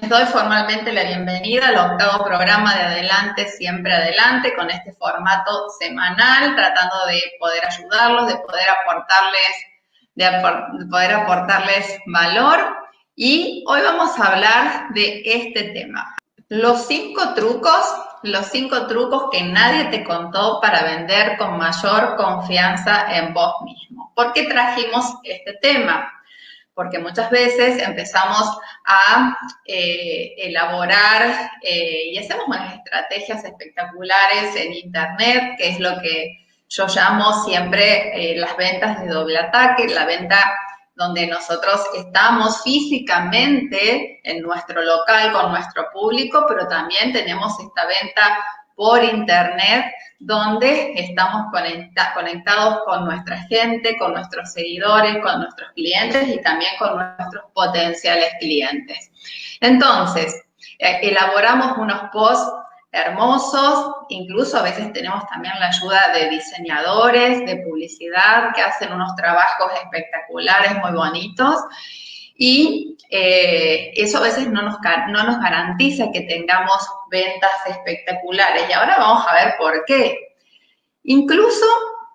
Les doy formalmente la bienvenida al octavo programa de Adelante, Siempre Adelante, con este formato semanal, tratando de poder ayudarlos, de poder aportarles valor. Y hoy vamos a hablar de este tema. Los cinco trucos que nadie te contó para vender con mayor confianza en vos mismo. ¿Por qué trajimos este tema? Porque muchas veces empezamos a elaborar y hacemos unas estrategias espectaculares en Internet, que es lo que yo llamo siempre las ventas de doble ataque, la venta donde nosotros estamos físicamente en nuestro local con nuestro público, pero también tenemos esta venta por Internet, donde estamos conectados con nuestra gente, con nuestros seguidores, con nuestros clientes y también con nuestros potenciales clientes. Entonces, elaboramos unos posts hermosos, incluso a veces tenemos también la ayuda de diseñadores, de publicidad, que hacen unos trabajos espectaculares, muy bonitos, y eso a veces no nos garantiza que tengamos ventas espectaculares. Y ahora vamos a ver por qué. Incluso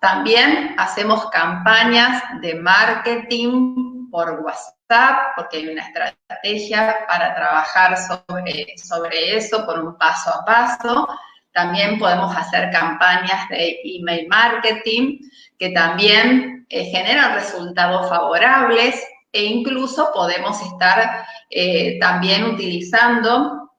también hacemos campañas de marketing por WhatsApp, porque hay una estrategia para trabajar sobre eso por un paso a paso. También podemos hacer campañas de email marketing que también generan resultados favorables, e incluso podemos estar también utilizando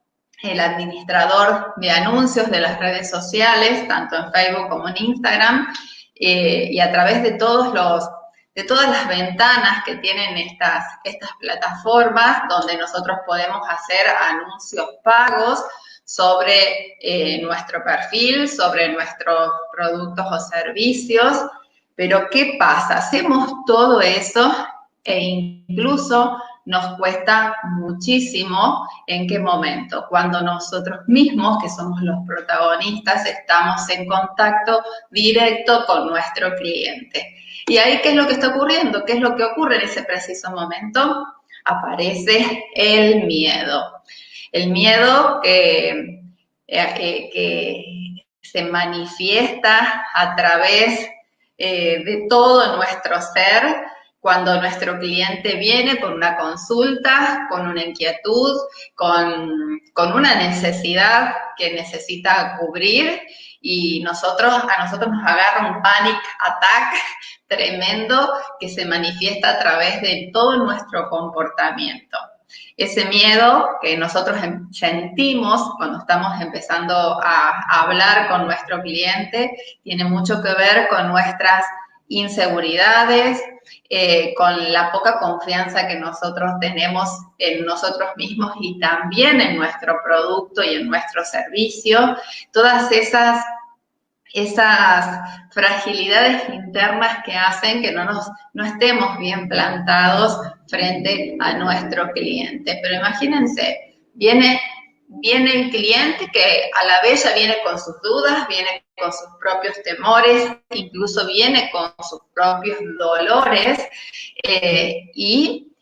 el administrador de anuncios de las redes sociales, tanto en Facebook como en Instagram, y a través de todas las ventanas que tienen estas plataformas, donde nosotros podemos hacer anuncios pagos sobre nuestro perfil, sobre nuestros productos o servicios. Pero ¿qué pasa? Hacemos todo eso e incluso nos cuesta muchísimo. ¿En qué momento? Cuando nosotros mismos, que somos los protagonistas, estamos en contacto directo con nuestro cliente. ¿Y ahí qué es lo que está ocurriendo? ¿Qué es lo que ocurre en ese preciso momento? Aparece el miedo. El miedo que se manifiesta a través de todo nuestro ser, cuando nuestro cliente viene con una consulta, con una inquietud, con una necesidad que necesita cubrir, y a nosotros nos agarra un panic attack tremendo que se manifiesta a través de todo nuestro comportamiento. Ese miedo que nosotros sentimos cuando estamos empezando a hablar con nuestro cliente tiene mucho que ver con nuestras inseguridades, con la poca confianza que nosotros tenemos en nosotros mismos y también en nuestro producto y en nuestro servicio. Todas esas fragilidades internas que hacen que no estemos bien plantados frente a nuestro cliente. Pero imagínense, viene el cliente que a la vez ya viene con sus dudas, viene con sus propios temores, incluso viene con sus propios dolores, y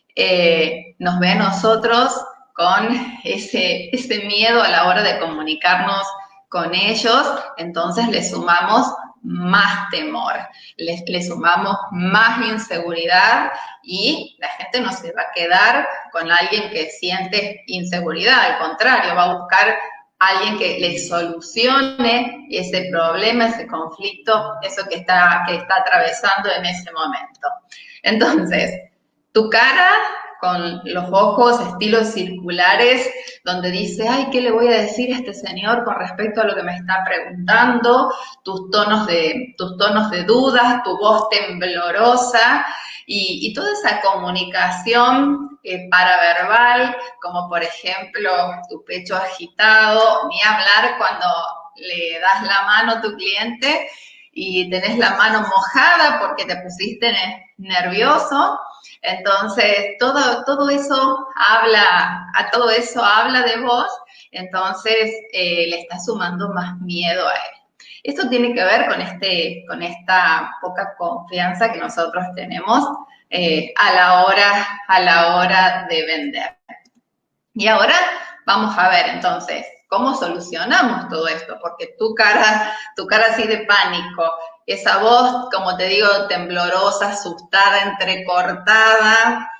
nos ve a nosotros con ese miedo a la hora de comunicarnos con ellos. Entonces le sumamos más temor, le sumamos más inseguridad, y la gente no se va a quedar con alguien que siente inseguridad, al contrario, va a buscar a alguien que le solucione ese problema, ese conflicto, eso que está atravesando en ese momento. Entonces, tu cara con los ojos estilos circulares, donde dice, ay, ¿qué le voy a decir a este señor con respecto a lo que me está preguntando? Tus tonos de dudas, tu voz temblorosa, y toda esa comunicación paraverbal, como por ejemplo tu pecho agitado, ni hablar cuando le das la mano a tu cliente y tenés la mano mojada porque te pusiste nervioso. Entonces, todo eso habla de vos, entonces le está sumando más miedo a él. Esto tiene que ver con esta poca confianza que nosotros tenemos a la hora de vender. Y ahora vamos a ver entonces cómo solucionamos todo esto, porque tu cara así de pánico, esa voz, como te digo, temblorosa, asustada, entrecortada,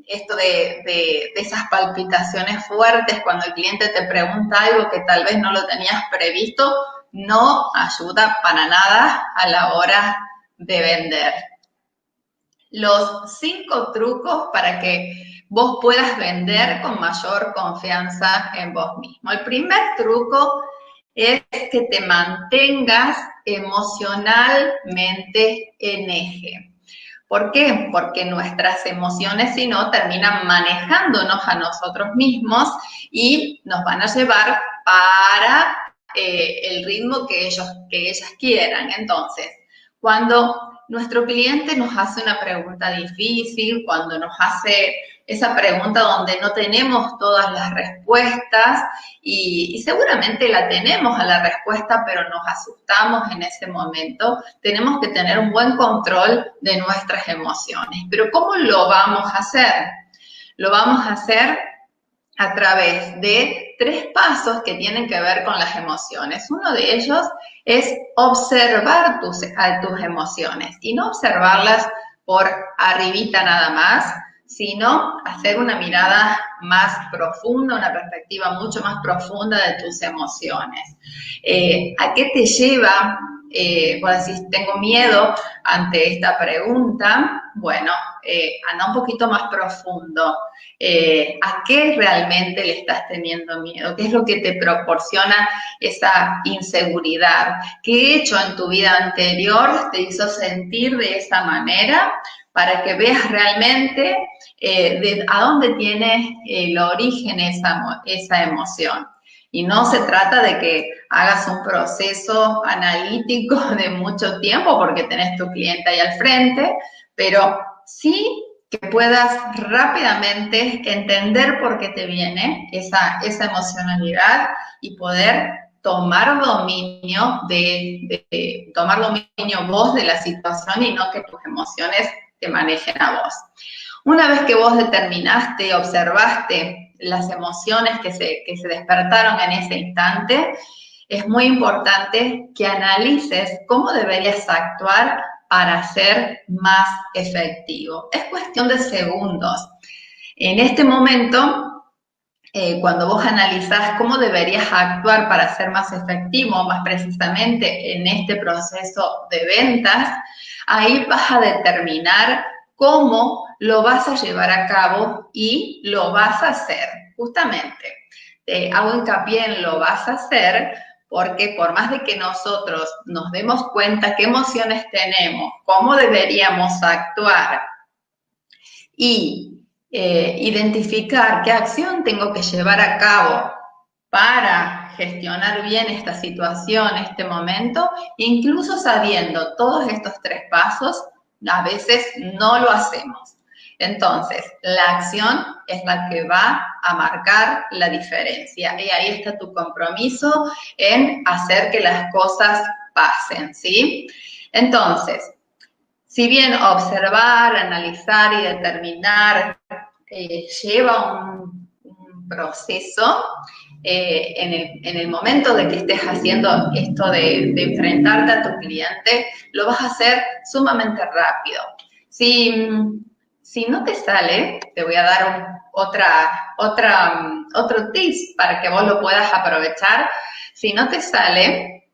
esto de esas palpitaciones fuertes cuando el cliente te pregunta algo que tal vez no lo tenías previsto, no ayuda para nada a la hora de vender. Los 5 trucos para que vos puedas vender con mayor confianza en vos mismo. El primer truco es que te mantengas emocionalmente en eje. ¿Por qué? Porque nuestras emociones, si no, terminan manejándonos a nosotros mismos y nos van a llevar para el ritmo que ellas quieran. Entonces, cuando nuestro cliente nos hace una pregunta difícil, cuando nos hace esa pregunta donde no tenemos todas las respuestas y seguramente la tenemos a la respuesta, pero nos asustamos en ese momento, tenemos que tener un buen control de nuestras emociones. Pero ¿cómo lo vamos a hacer? Lo vamos a hacer a través de 3 pasos que tienen que ver con las emociones. Uno de ellos es observar tus emociones y no observarlas por arribita nada más, sino hacer una mirada más profunda, una perspectiva mucho más profunda de tus emociones. ¿A qué te lleva? Cuando decís, tengo miedo ante esta pregunta, bueno, anda un poquito más profundo. ¿A qué realmente le estás teniendo miedo? ¿Qué es lo que te proporciona esa inseguridad? ¿Qué hecho en tu vida anterior te hizo sentir de esa manera? Para que veas realmente a dónde tiene el origen esa emoción. Y no se trata de que hagas un proceso analítico de mucho tiempo porque tenés tu cliente ahí al frente, pero sí que puedas rápidamente entender por qué te viene esa emocionalidad y poder tomar dominio tomar dominio vos de la situación y no que tus emociones te manejen a vos. Una vez que vos determinaste, observaste las emociones que se despertaron en ese instante, es muy importante que analices cómo deberías actuar para ser más efectivo. Es cuestión de segundos. En este momento, cuando vos analizás cómo deberías actuar para ser más efectivo, más precisamente en este proceso de ventas, ahí vas a determinar cómo lo vas a llevar a cabo y lo vas a hacer. Justamente, hago hincapié en lo vas a hacer porque por más de que nosotros nos demos cuenta qué emociones tenemos, cómo deberíamos actuar y identificar qué acción tengo que llevar a cabo para gestionar bien esta situación, este momento, incluso sabiendo todos estos 3 pasos, a veces no lo hacemos. Entonces, la acción es la que va a marcar la diferencia y ahí está tu compromiso en hacer que las cosas pasen, ¿sí? Entonces, si bien observar, analizar y determinar lleva un proceso, en el momento de que estés haciendo esto de enfrentarte a tu cliente, lo vas a hacer sumamente rápido. Si no te sale, te voy a dar otro tips para que vos lo puedas aprovechar. Si no te sale,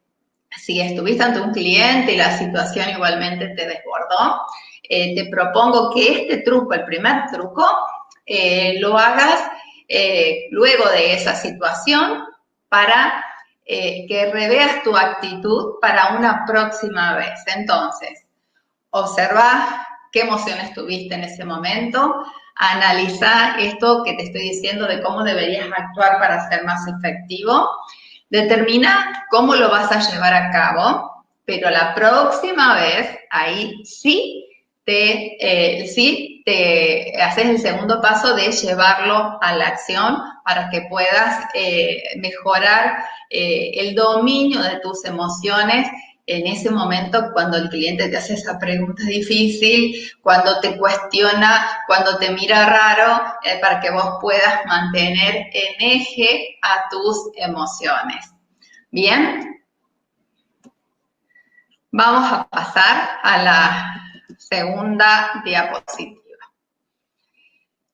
si estuviste ante un cliente y la situación igualmente te desbordó, te propongo que este truco, el primer truco, lo hagas luego de esa situación para que reveas tu actitud para una próxima vez. Entonces, observa qué emociones tuviste en ese momento, analiza esto que te estoy diciendo de cómo deberías actuar para ser más efectivo, determina cómo lo vas a llevar a cabo, pero la próxima vez, ahí sí te haces el segundo paso de llevarlo a la acción para que puedas mejorar el dominio de tus emociones en ese momento cuando el cliente te hace esa pregunta difícil, cuando te cuestiona, cuando te mira raro, para que vos puedas mantener en eje a tus emociones. ¿Bien? Vamos a pasar a la segunda diapositiva.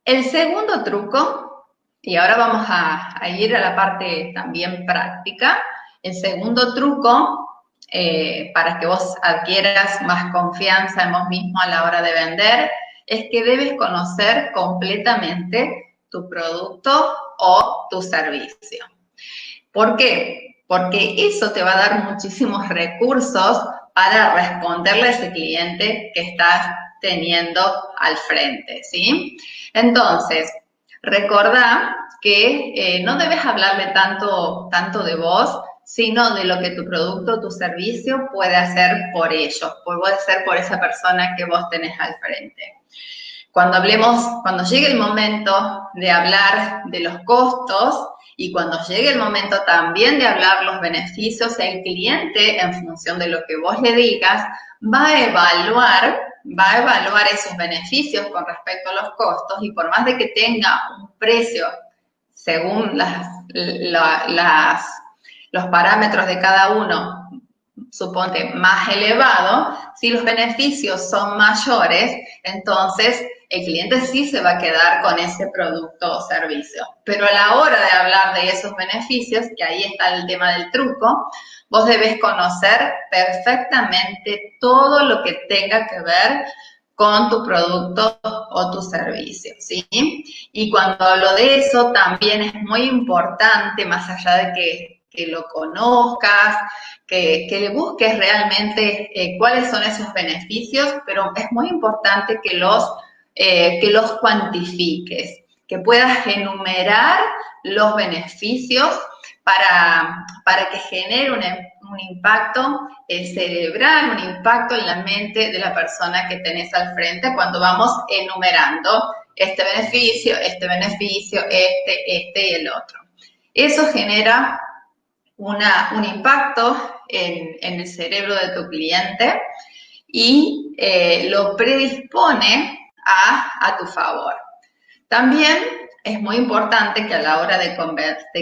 El segundo truco, y ahora vamos a ir a la parte también práctica, el segundo truco, para que vos adquieras más confianza en vos mismo a la hora de vender, es que debes conocer completamente tu producto o tu servicio. ¿Por qué? Porque eso te va a dar muchísimos recursos para responderle a ese cliente que estás teniendo al frente, ¿sí? Entonces, recordá que no debes hablarle tanto de vos, sino de lo que tu producto o tu servicio puede hacer por ellos, puede ser por esa persona que vos tenés al frente. Cuando llegue el momento de hablar de los costos y cuando llegue el momento también de hablar los beneficios, el cliente, en función de lo que vos le digas, va a evaluar esos beneficios con respecto a los costos y por más de que tenga un precio según los parámetros de cada uno, suponte más elevado, si los beneficios son mayores, entonces el cliente sí se va a quedar con ese producto o servicio. Pero a la hora de hablar de esos beneficios, que ahí está el tema del truco, vos debes conocer perfectamente todo lo que tenga que ver con tu producto o tu servicio, ¿sí? Y cuando hablo de eso, también es muy importante, más allá de que lo conozcas, que le busques realmente cuáles son esos beneficios, pero es muy importante que los cuantifiques, que puedas enumerar los beneficios para que genere un impacto cerebral, un impacto en la mente de la persona que tenés al frente cuando vamos enumerando este beneficio, este y el otro. Eso genera un impacto en el cerebro de tu cliente y lo predispone a tu favor. También es muy importante que a la hora de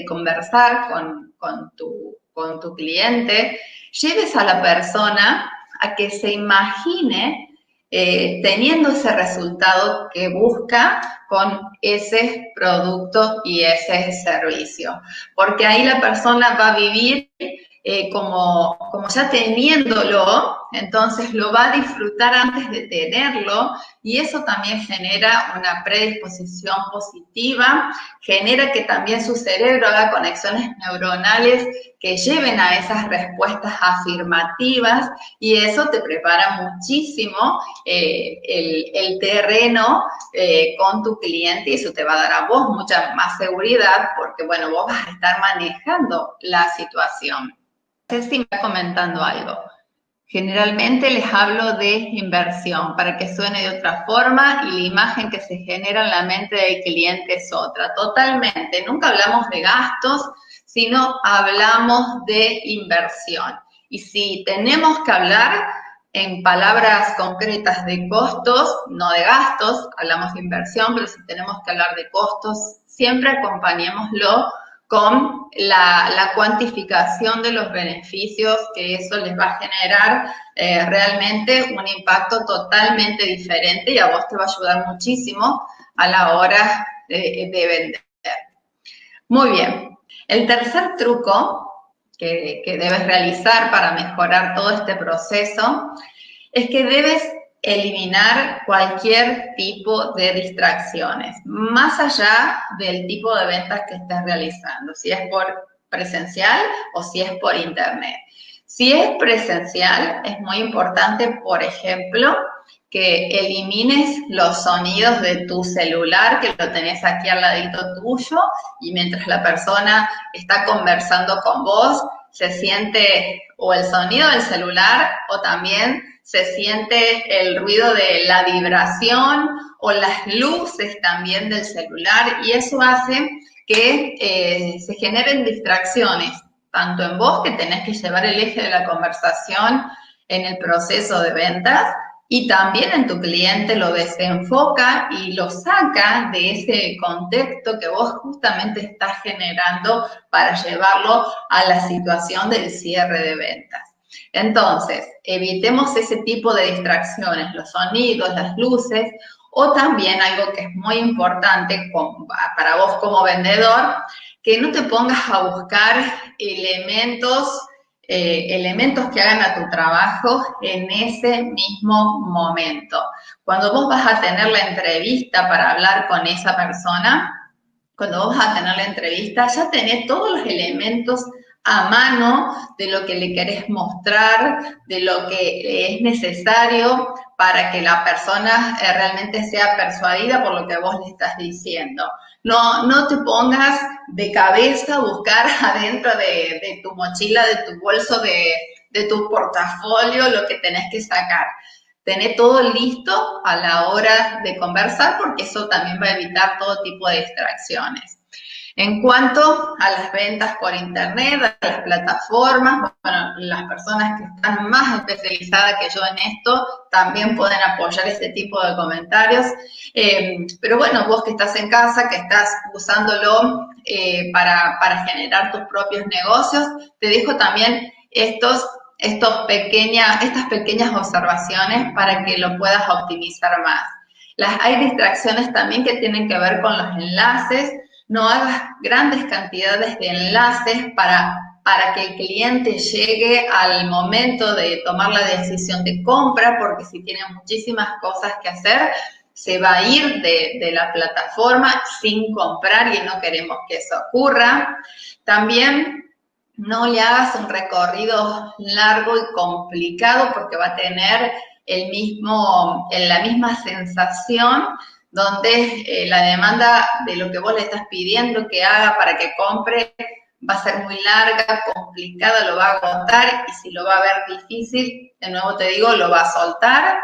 conversar con tu cliente, lleves a la persona a que se imagine teniendo ese resultado que busca con ese producto y ese servicio. Porque ahí la persona va a vivir como ya teniéndolo, entonces lo va a disfrutar antes de tenerlo y eso también genera una predisposición positiva, genera que también su cerebro haga conexiones neuronales que lleven a esas respuestas afirmativas y eso te prepara muchísimo el terreno con tu cliente y eso te va a dar a vos mucha más seguridad porque, bueno, vos vas a estar manejando la situación. No sé si me está comentando algo. Generalmente les hablo de inversión para que suene de otra forma y la imagen que se genera en la mente del cliente es otra. Totalmente. Nunca hablamos de gastos, sino hablamos de inversión. Y si tenemos que hablar en palabras concretas de costos, no de gastos, hablamos de inversión, pero si tenemos que hablar de costos, siempre acompañémoslo con la cuantificación de los beneficios que eso les va a generar realmente un impacto totalmente diferente y a vos te va a ayudar muchísimo a la hora de vender. Muy bien. El tercer truco que debes realizar para mejorar todo este proceso es que debes eliminar cualquier tipo de distracciones, más allá del tipo de ventas que estés realizando, si es por presencial o si es por internet. Si es presencial, es muy importante, por ejemplo, que elimines los sonidos de tu celular, que lo tenés aquí al ladito tuyo, y mientras la persona está conversando con vos, se siente o el sonido del celular o también se siente el ruido de la vibración o las luces también del celular y eso hace que se generen distracciones, tanto en vos, que tenés que llevar el eje de la conversación en el proceso de ventas, y también en tu cliente lo desenfoca y lo saca de ese contexto que vos justamente estás generando para llevarlo a la situación del cierre de ventas. Entonces, evitemos ese tipo de distracciones, los sonidos, las luces, o también algo que es muy importante para vos como vendedor, que no te pongas a buscar elementos que hagan a tu trabajo en ese mismo momento. Cuando vos vas a tener la entrevista para hablar con esa persona, cuando vos vas a tener la entrevista, ya tenés todos los elementos a mano de lo que le querés mostrar, de lo que es necesario para que la persona realmente sea persuadida por lo que vos le estás diciendo. No te pongas de cabeza a buscar adentro de tu mochila, de tu bolso, de tu portafolio, lo que tenés que sacar. Tener todo listo a la hora de conversar, porque eso también va a evitar todo tipo de distracciones. En cuanto a las ventas por internet, a las plataformas, bueno, las personas que están más especializadas que yo en esto también pueden apoyar este tipo de comentarios. Pero bueno, vos que estás en casa, que estás usándolo para generar tus propios negocios, te dejo también estas pequeñas observaciones para que lo puedas optimizar más. Hay distracciones también que tienen que ver con los enlaces. No hagas grandes cantidades de enlaces para que el cliente llegue al momento de tomar la decisión de compra, porque si tiene muchísimas cosas que hacer, se va a ir de la plataforma sin comprar y no queremos que eso ocurra. También no le hagas un recorrido largo y complicado porque va a tener la misma sensación donde la demanda de lo que vos le estás pidiendo que haga para que compre va a ser muy larga, complicada, lo va a agotar y si lo va a ver difícil, de nuevo te digo, lo va a soltar.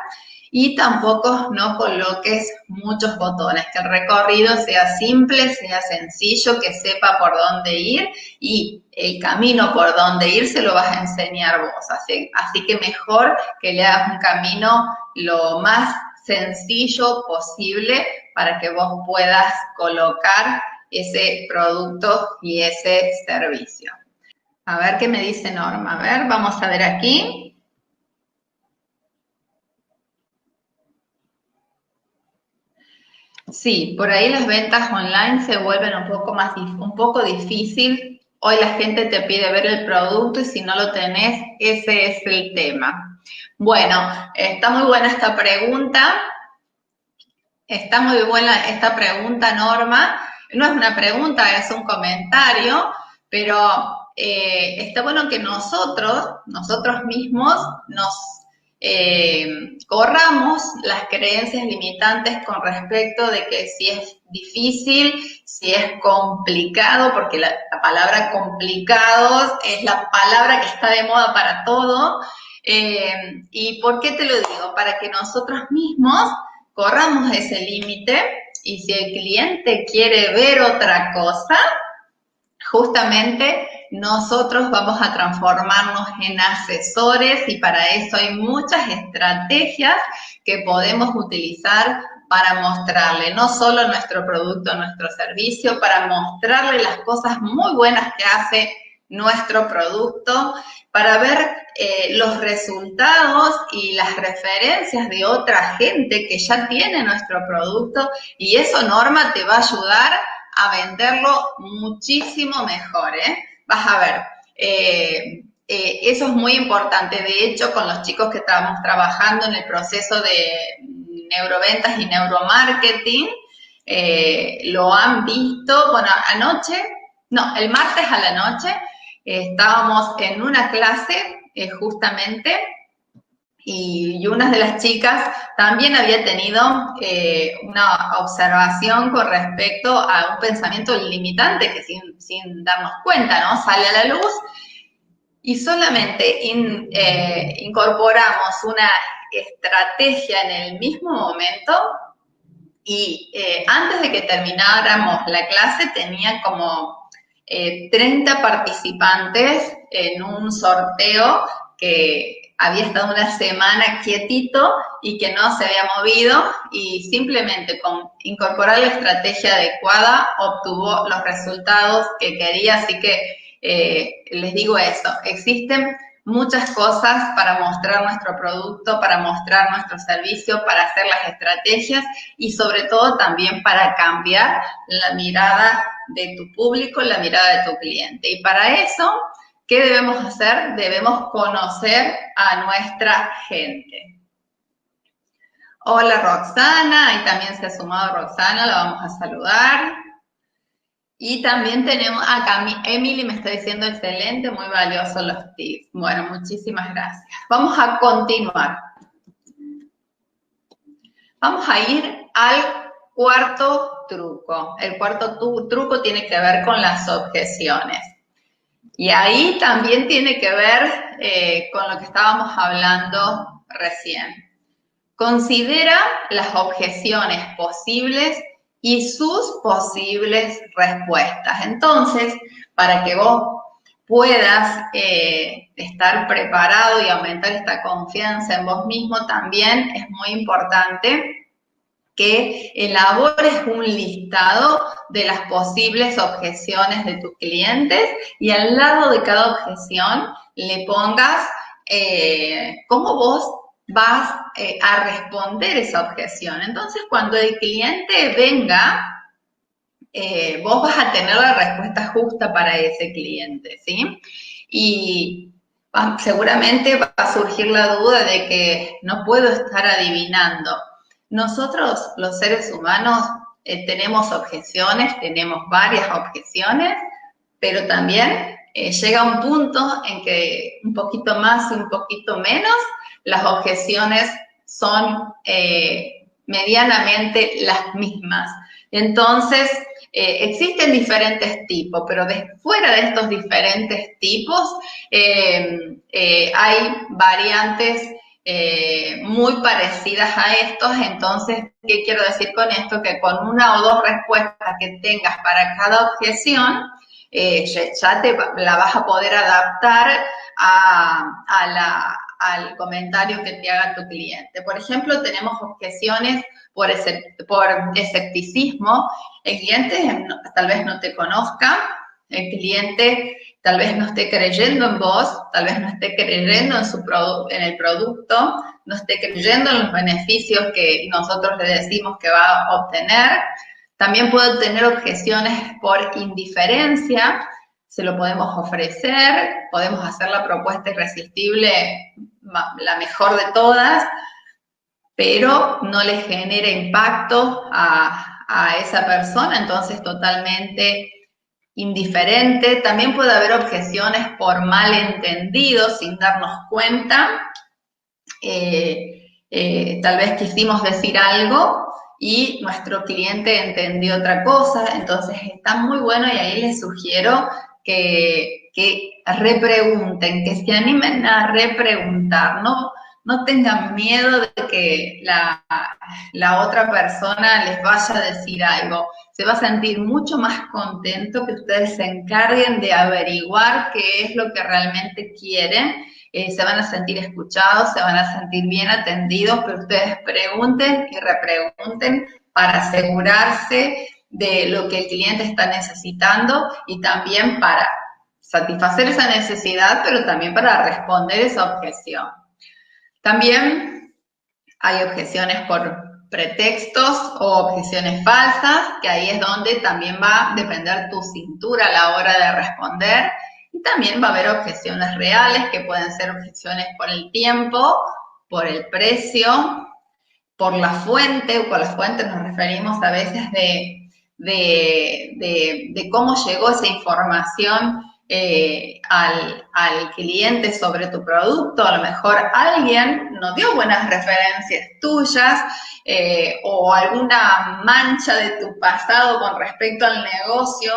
Y tampoco no coloques muchos botones, que el recorrido sea simple, sea sencillo, que sepa por dónde ir y el camino por dónde ir se lo vas a enseñar vos. Así que mejor que le hagas un camino lo más sencillo posible para que vos puedas colocar ese producto y ese servicio. A ver qué me dice Norma. A ver, vamos a ver aquí. Sí, por ahí las ventas online se vuelven un poco difícil. Hoy la gente te pide ver el producto y si no lo tenés, ese es el tema. Bueno, está muy buena esta pregunta. Está muy buena esta pregunta, Norma. No es una pregunta, es un comentario, pero está bueno que nosotros mismos nos corramos las creencias limitantes con respecto de que si es difícil, si es complicado, porque la palabra complicados es la palabra que está de moda para todo. ¿Y por qué te lo digo? Para que nosotros mismos corramos ese límite y si el cliente quiere ver otra cosa, justamente nosotros vamos a transformarnos en asesores y para eso hay muchas estrategias que podemos utilizar para mostrarle no solo nuestro producto, nuestro servicio, para mostrarle las cosas muy buenas que hace nuestro producto, para ver los resultados y las referencias de otra gente que ya tiene nuestro producto y eso, Norma, te va a ayudar a venderlo muchísimo mejor, ¿eh? Vas a ver, eso es muy importante. De hecho, con los chicos que estábamos trabajando en el proceso de neuroventas y neuromarketing, lo han visto, bueno, el martes a la noche, estábamos en una clase justamente y una de las chicas también había tenido una observación con respecto a un pensamiento limitante que sin darnos cuenta, ¿no? Sale a la luz y solamente incorporamos una estrategia en el mismo momento y antes de que termináramos la clase tenía como 30 participantes en un sorteo que había estado una semana quietito y que no se había movido, y simplemente con incorporar la estrategia adecuada obtuvo los resultados que quería. Así que les digo eso, existen muchas cosas para mostrar nuestro producto, para mostrar nuestro servicio, para hacer las estrategias y sobre todo también para cambiar la mirada de tu público, la mirada de tu cliente. Y para eso, ¿qué debemos hacer? Debemos conocer a nuestra gente. Hola Roxana, ahí también se ha sumado Roxana, la vamos a saludar. Y también tenemos acá, Emily me está diciendo excelente, muy valiosos los tips. Bueno, muchísimas gracias. Vamos a continuar. Vamos a ir al cuarto truco. El cuarto truco tiene que ver con las objeciones. Y ahí también tiene que ver con lo que estábamos hablando recién. Considera las objeciones posibles y sus posibles respuestas. Entonces, para que vos puedas estar preparado y aumentar esta confianza en vos mismo, también es muy importante que elabores un listado de las posibles objeciones de tus clientes y al lado de cada objeción le pongas cómo vos vas a responder esa objeción. Entonces, cuando el cliente venga, vos vas a tener la respuesta justa para ese cliente, ¿sí? Y seguramente va a surgir la duda de que no puedo estar adivinando. Nosotros, los seres humanos, tenemos objeciones, tenemos varias objeciones, pero también llega un punto en que un poquito más y un poquito menos, las objeciones son medianamente las mismas. Entonces, existen diferentes tipos, pero fuera de estos diferentes tipos hay variantes muy parecidas a estos. Entonces, ¿qué quiero decir con esto? Que con una o dos respuestas que tengas para cada objeción, ya la vas a poder adaptar al comentario que te haga tu cliente. Por ejemplo, tenemos objeciones por escepticismo. El cliente tal vez no te conozca, el cliente tal vez no esté creyendo en vos, tal vez no esté creyendo en el producto, no esté creyendo en los beneficios que nosotros le decimos que va a obtener. También puede tener objeciones por indiferencia. Se lo podemos ofrecer, podemos hacer la propuesta irresistible, la mejor de todas, pero no le genera impacto a esa persona, entonces totalmente indiferente. También puede haber objeciones por malentendidos, sin darnos cuenta. Tal vez quisimos decir algo y nuestro cliente entendió otra cosa, entonces está muy bueno y ahí les sugiero que repregunten, que se animen a repreguntar, no tengan miedo de que la otra persona les vaya a decir algo. Se va a sentir mucho más contento que ustedes se encarguen de averiguar qué es lo que realmente quieren. Se van a sentir escuchados, se van a sentir bien atendidos, pero ustedes pregunten y repregunten para asegurarse de lo que el cliente está necesitando y también para satisfacer esa necesidad, pero también para responder esa objeción. También hay objeciones por pretextos o objeciones falsas, que ahí es donde también va a depender tu cintura a la hora de responder. Y también va a haber objeciones reales, que pueden ser objeciones por el tiempo, por el precio, por la fuente. Por la fuente nos referimos a veces de cómo llegó esa información al cliente sobre tu producto. A lo mejor alguien no dio buenas referencias tuyas o alguna mancha de tu pasado con respecto al negocio,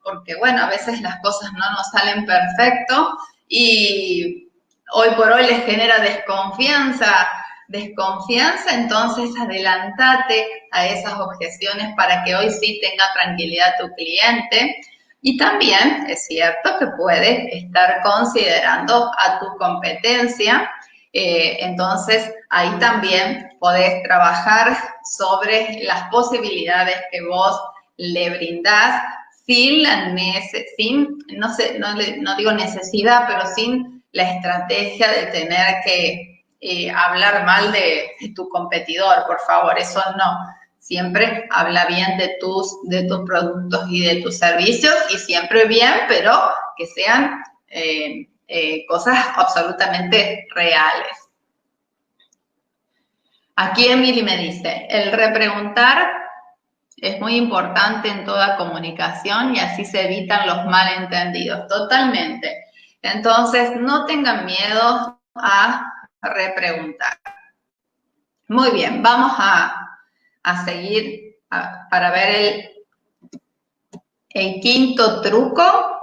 porque bueno, a veces las cosas no nos salen perfecto y hoy por hoy les genera desconfianza, entonces adelantate a esas objeciones para que hoy sí tenga tranquilidad tu cliente. Y también es cierto que puedes estar considerando a tu competencia, entonces ahí también podés trabajar sobre las posibilidades que vos le brindás sin no digo necesidad, pero sin la estrategia de tener que hablar mal de tu competidor, por favor, eso no. Siempre habla bien de tus productos y de tus servicios, y siempre bien, pero que sean cosas absolutamente reales. Aquí Emily me dice, el repreguntar es muy importante en toda comunicación y así se evitan los malentendidos. Totalmente. Entonces, no tengan miedo a repreguntar. Muy bien, vamos a seguir para ver el quinto truco.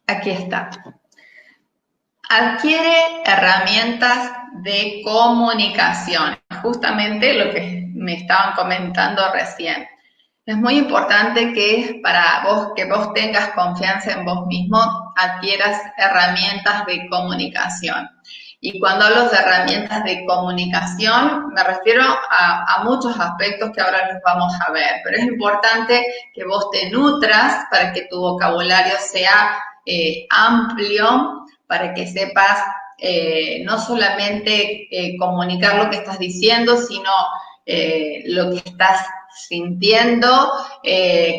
Aquí está. Adquiere herramientas de comunicación, justamente lo que me estaban comentando recién. Es muy importante que vos tengas confianza en vos mismo, adquieras herramientas de comunicación. Y cuando hablo de herramientas de comunicación, me refiero a muchos aspectos que ahora los vamos a ver, pero es importante que vos te nutras para que tu vocabulario sea amplio, para que sepas no solamente comunicar lo que estás diciendo, sino lo que estás sintiendo,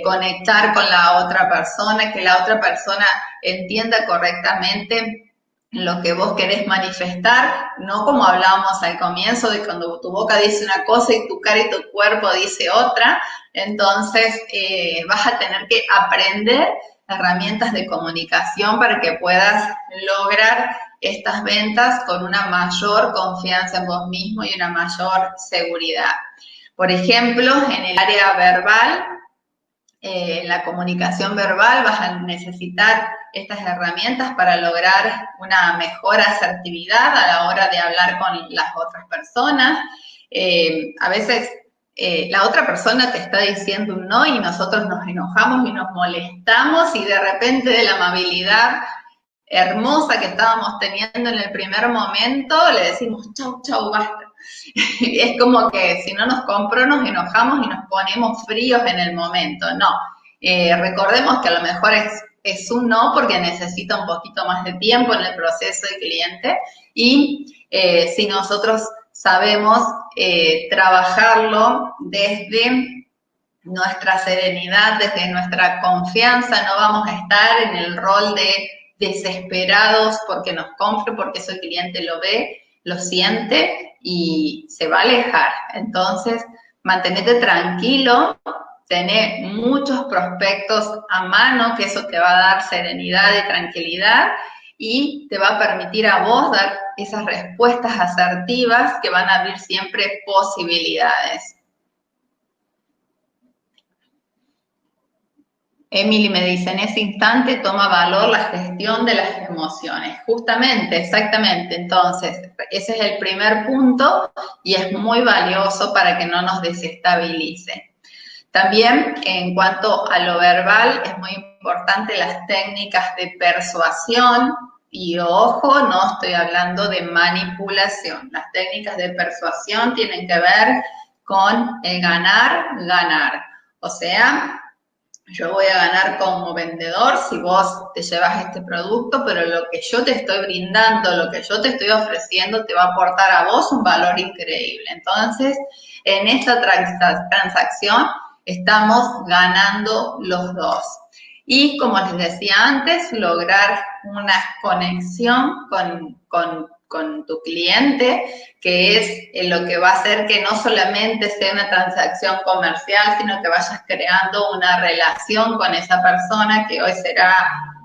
conectar con la otra persona, que la otra persona entienda correctamente lo que vos querés manifestar, no como hablábamos al comienzo de cuando tu boca dice una cosa y tu cara y tu cuerpo dice otra. Entonces vas a tener que aprender herramientas de comunicación para que puedas lograr estas ventas con una mayor confianza en vos mismo y una mayor seguridad. Por ejemplo, en el área verbal, la comunicación verbal, vas a necesitar estas herramientas para lograr una mejor asertividad a la hora de hablar con las otras personas. A veces la otra persona te está diciendo un no y nosotros nos enojamos y nos molestamos, y de repente de la amabilidad hermosa que estábamos teniendo en el primer momento, le decimos chau, chau, basta. Es como que si no nos compró, nos enojamos y nos ponemos fríos en el momento. No, recordemos que a lo mejor es un no porque necesita un poquito más de tiempo en el proceso del cliente, y si nosotros sabemos trabajarlo desde nuestra serenidad, desde nuestra confianza, no vamos a estar en el rol de desesperados porque nos compre, porque eso el cliente lo ve, lo siente y se va a alejar. Entonces, mantenete tranquilo, tener muchos prospectos a mano, que eso te va a dar serenidad y tranquilidad y te va a permitir a vos dar esas respuestas asertivas que van a abrir siempre posibilidades. Emily me dice, en ese instante toma valor la gestión de las emociones. Justamente, exactamente. Entonces, ese es el primer punto y es muy valioso para que no nos desestabilice. También, en cuanto a lo verbal, es muy importante las técnicas de persuasión. Y ojo, no estoy hablando de manipulación. Las técnicas de persuasión tienen que ver con el ganar, ganar. O sea, yo voy a ganar como vendedor si vos te llevas este producto, pero lo que yo te estoy brindando, lo que yo te estoy ofreciendo, te va a aportar a vos un valor increíble. Entonces, en esta transacción estamos ganando los dos. Y como les decía antes, lograr una conexión con tu cliente, que es lo que va a hacer que no solamente sea una transacción comercial, sino que vayas creando una relación con esa persona que hoy será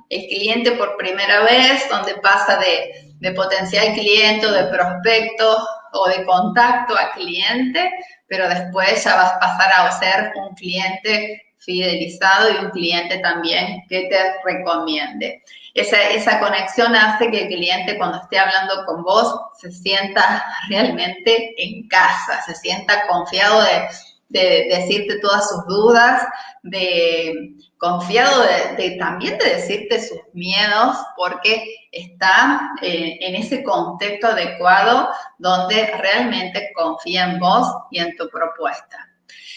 el cliente por primera vez, donde pasa de potencial cliente o de prospecto o de contacto a cliente, pero después ya vas a pasar a ser un cliente fidelizado y un cliente también que te recomiende. Esa conexión hace que el cliente, cuando esté hablando con vos, se sienta realmente en casa, se sienta confiado de decirte todas sus dudas, confiado también de decirte sus miedos, porque está en ese contexto adecuado donde realmente confía en vos y en tu propuesta.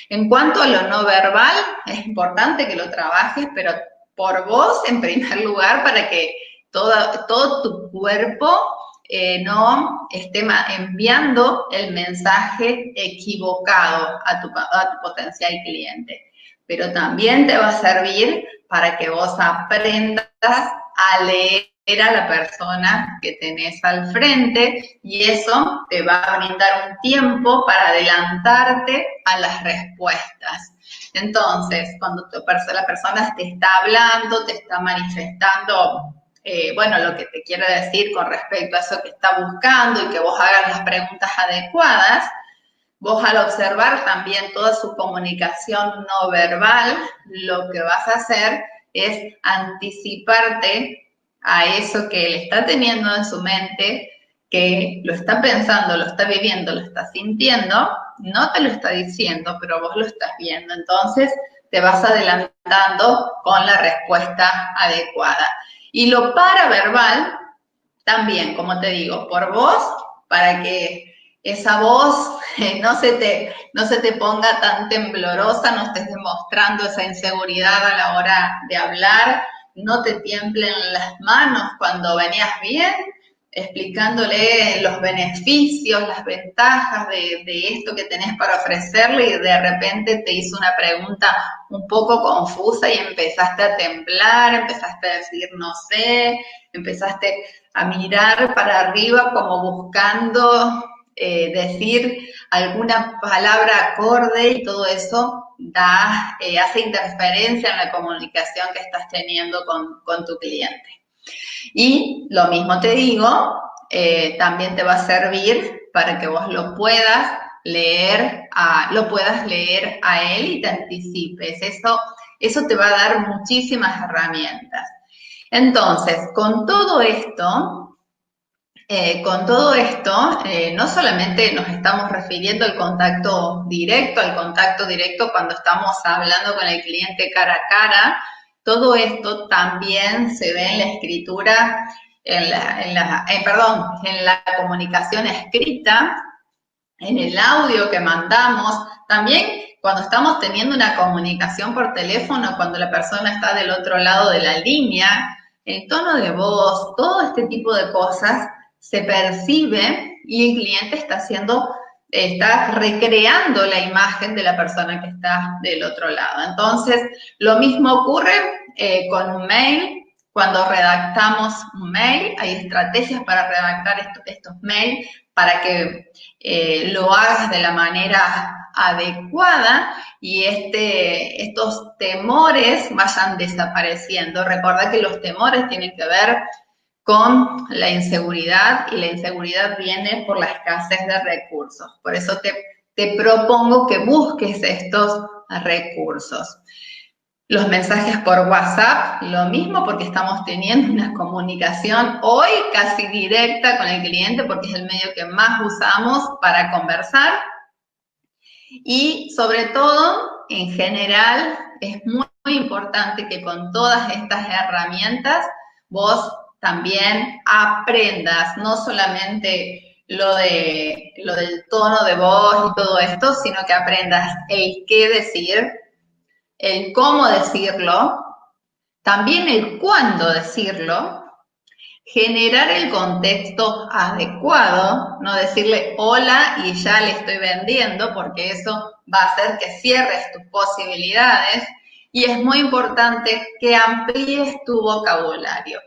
En cuanto a lo no verbal, es importante que lo trabajes, pero por vos en primer lugar, para que todo tu cuerpo no esté enviando el mensaje equivocado a tu potencial cliente. Pero también te va a servir para que vos aprendas a leer a la persona que tenés al frente y eso te va a brindar un tiempo para adelantarte a las respuestas. Entonces, cuando la persona te está hablando, te está manifestando, bueno, lo que te quiere decir con respecto a eso que está buscando y que vos hagas las preguntas adecuadas, vos al observar también toda su comunicación no verbal, lo que vas a hacer es anticiparte a eso que él está teniendo en su mente, que lo está pensando, lo está viviendo, lo está sintiendo, no te lo está diciendo, pero vos lo estás viendo. Entonces te vas adelantando con la respuesta adecuada. Y lo paraverbal, también, como te digo, por voz, para que esa voz no se te ponga tan temblorosa, no estés demostrando esa inseguridad a la hora de hablar, no te tiemblen las manos cuando venías bien, explicándole los beneficios, las ventajas de esto que tenés para ofrecerle y de repente te hizo una pregunta un poco confusa y empezaste a temblar, empezaste a decir no sé, empezaste a mirar para arriba como buscando decir alguna palabra acorde y todo eso hace interferencia en la comunicación que estás teniendo con tu cliente. Y lo mismo te digo, también te va a servir para que vos lo puedas leer a él y te anticipes. Eso te va a dar muchísimas herramientas. Entonces, con todo esto, no solamente nos estamos refiriendo al contacto directo cuando estamos hablando con el cliente cara a cara, todo esto también se ve en la escritura, en la comunicación escrita, en el audio que mandamos, también cuando estamos teniendo una comunicación por teléfono, cuando la persona está del otro lado de la línea, el tono de voz, todo este tipo de cosas se percibe y el cliente está recreando la imagen de la persona que está del otro lado. Entonces, lo mismo ocurre con un mail. Cuando redactamos un mail, hay estrategias para redactar estos mails para que lo hagas de la manera adecuada y estos temores vayan desapareciendo. Recuerda que los temores tienen que ver con la inseguridad y la inseguridad viene por la escasez de recursos. Por eso te propongo que busques estos recursos. Los mensajes por WhatsApp, lo mismo porque estamos teniendo una comunicación hoy casi directa con el cliente porque es el medio que más usamos para conversar. Y sobre todo, en general, es muy, muy importante que con todas estas herramientas vos también aprendas, no solamente lo del tono de voz y todo esto, sino que aprendas el qué decir, el cómo decirlo, también el cuándo decirlo, generar el contexto adecuado, no decirle hola y ya le estoy vendiendo, porque eso va a hacer que cierres tus posibilidades. Y es muy importante que amplíes tu vocabulario.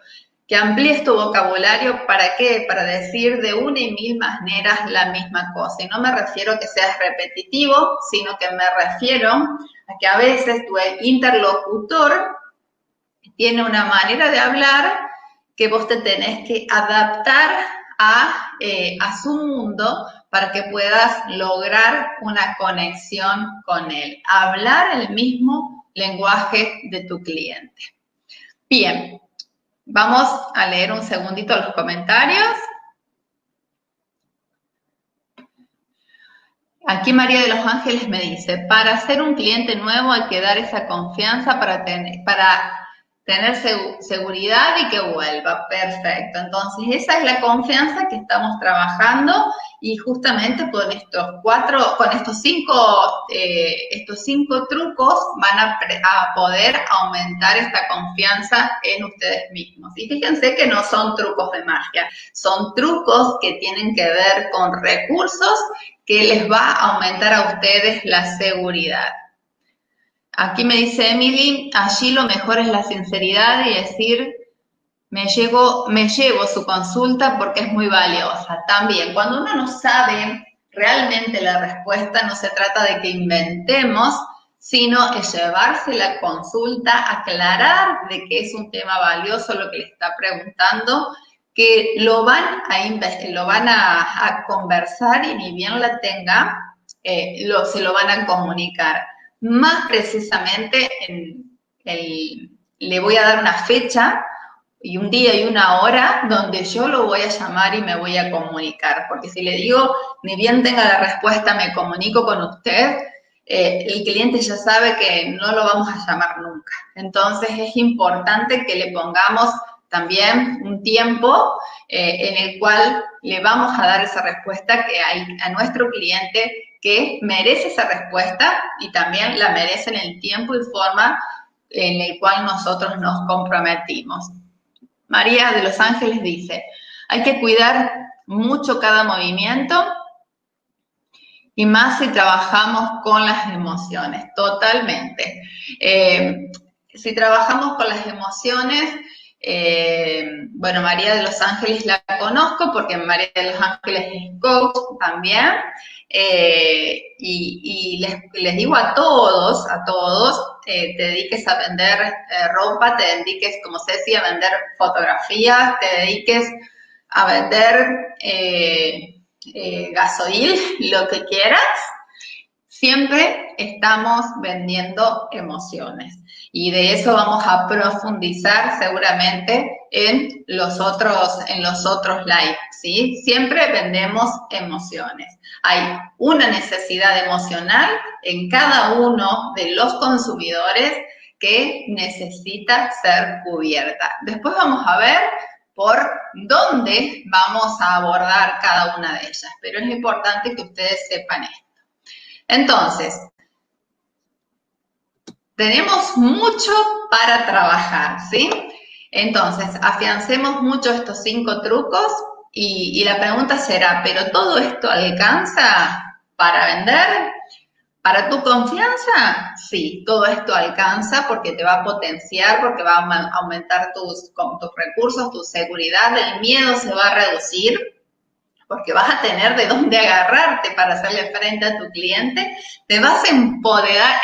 Que amplíes tu vocabulario, ¿para qué? Para decir de una y mil maneras la misma cosa. Y no me refiero a que seas repetitivo, sino que me refiero a que a veces tu interlocutor tiene una manera de hablar que vos te tenés que adaptar a su mundo para que puedas lograr una conexión con él. Hablar el mismo lenguaje de tu cliente. Bien, vamos a leer un segundito los comentarios. Aquí María de los Ángeles me dice, para ser un cliente nuevo hay que dar esa confianza para tener seguridad y que vuelva. Perfecto. Entonces, esa es la confianza que estamos trabajando y justamente con estos cinco trucos van a poder aumentar esta confianza en ustedes mismos. Y fíjense que no son trucos de magia, son trucos que tienen que ver con recursos que les va a aumentar a ustedes la seguridad. Aquí me dice Emily, allí lo mejor es la sinceridad y decir, me llevo su consulta porque es muy valiosa. También, cuando uno no sabe realmente la respuesta, no se trata de que inventemos, sino es llevarse la consulta, aclarar de que es un tema valioso lo que le está preguntando, que lo van a conversar y ni bien la tenga, se lo van a comunicar. Más precisamente, le voy a dar una fecha y un día y una hora donde yo lo voy a llamar y me voy a comunicar. Porque si le digo, ni bien tenga la respuesta, me comunico con usted, el cliente ya sabe que no lo vamos a llamar nunca. Entonces es importante que le pongamos también un tiempo en el cual le vamos a dar esa respuesta que hay a nuestro cliente que merece esa respuesta y también la merece en el tiempo y forma en el cual nosotros nos comprometimos. María de los Ángeles dice, hay que cuidar mucho cada movimiento y más si trabajamos con las emociones, totalmente. Si trabajamos con las emociones, bueno, María de los Ángeles la conozco porque María de los Ángeles es coach también, y les digo a todos, te dediques a vender ropa, te dediques, como se decía, a vender fotografías, te dediques a vender gasoil, lo que quieras, siempre estamos vendiendo emociones. Y de eso vamos a profundizar seguramente en los otros lives, ¿sí? Siempre vendemos emociones. Hay una necesidad emocional en cada uno de los consumidores que necesita ser cubierta. Después vamos a ver por dónde vamos a abordar cada una de ellas, pero es importante que ustedes sepan esto. Entonces, tenemos mucho para trabajar, ¿sí? Entonces, afiancemos mucho estos 5 trucos y la pregunta será, ¿pero todo esto alcanza para vender? ¿Para tu confianza? Sí, todo esto alcanza porque te va a potenciar, porque va a aumentar tus recursos, tu seguridad, el miedo se va a reducir, porque vas a tener de dónde agarrarte para hacerle frente a tu cliente, te vas a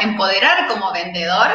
empoderar como vendedor,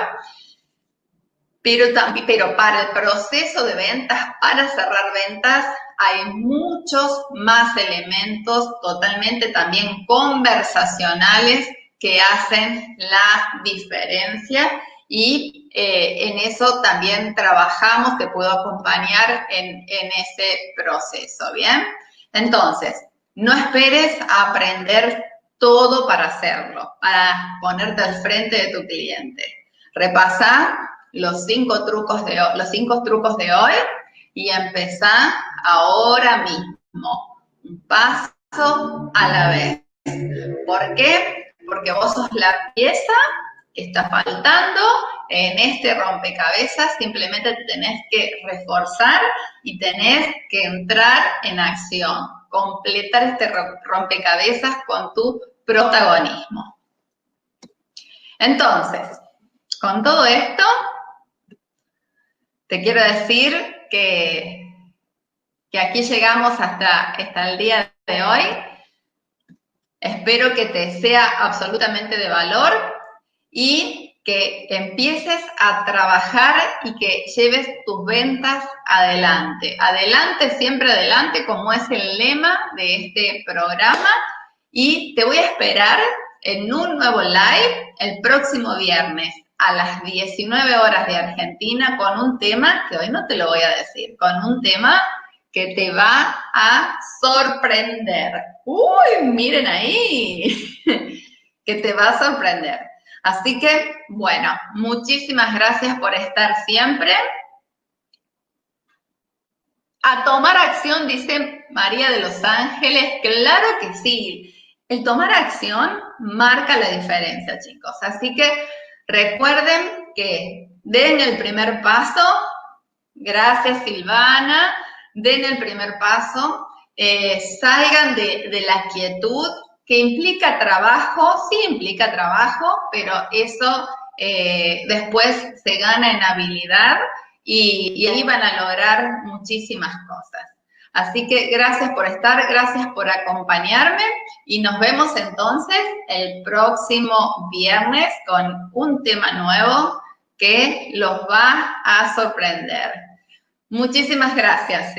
pero para el proceso de ventas, para cerrar ventas, hay muchos más elementos totalmente también conversacionales que hacen la diferencia y en eso también trabajamos, te puedo acompañar en ese proceso, ¿bien? Entonces, no esperes a aprender todo para hacerlo, para ponerte al frente de tu cliente. Repasá los 5 trucos de hoy y empezá ahora mismo, un paso a la vez. ¿Por qué? Porque vos sos la pieza que está faltando en este rompecabezas, simplemente te tenés que reforzar y tenés que entrar en acción, completar este rompecabezas con tu protagonismo. Entonces, con todo esto, te quiero decir que aquí llegamos hasta el día de hoy. Espero que te sea absolutamente de valor y que empieces a trabajar y que lleves tus ventas adelante. Adelante, siempre adelante, como es el lema de este programa. Y te voy a esperar en un nuevo live el próximo viernes a las 19 horas de Argentina con un tema que hoy no te lo voy a decir, con un tema que te va a sorprender. Uy, miren ahí, que te va a sorprender. Así que, bueno, muchísimas gracias por estar siempre. A tomar acción, dice María de los Ángeles, claro que sí. El tomar acción marca la diferencia, chicos. Así que recuerden que den el primer paso. Gracias, Silvana. Den el primer paso. Salgan de la quietud, que implica trabajo. Sí implica trabajo, pero eso después se gana en habilidad. Y ahí van a lograr muchísimas cosas. Así que gracias por estar, gracias por acompañarme y nos vemos entonces el próximo viernes con un tema nuevo que los va a sorprender. Muchísimas gracias.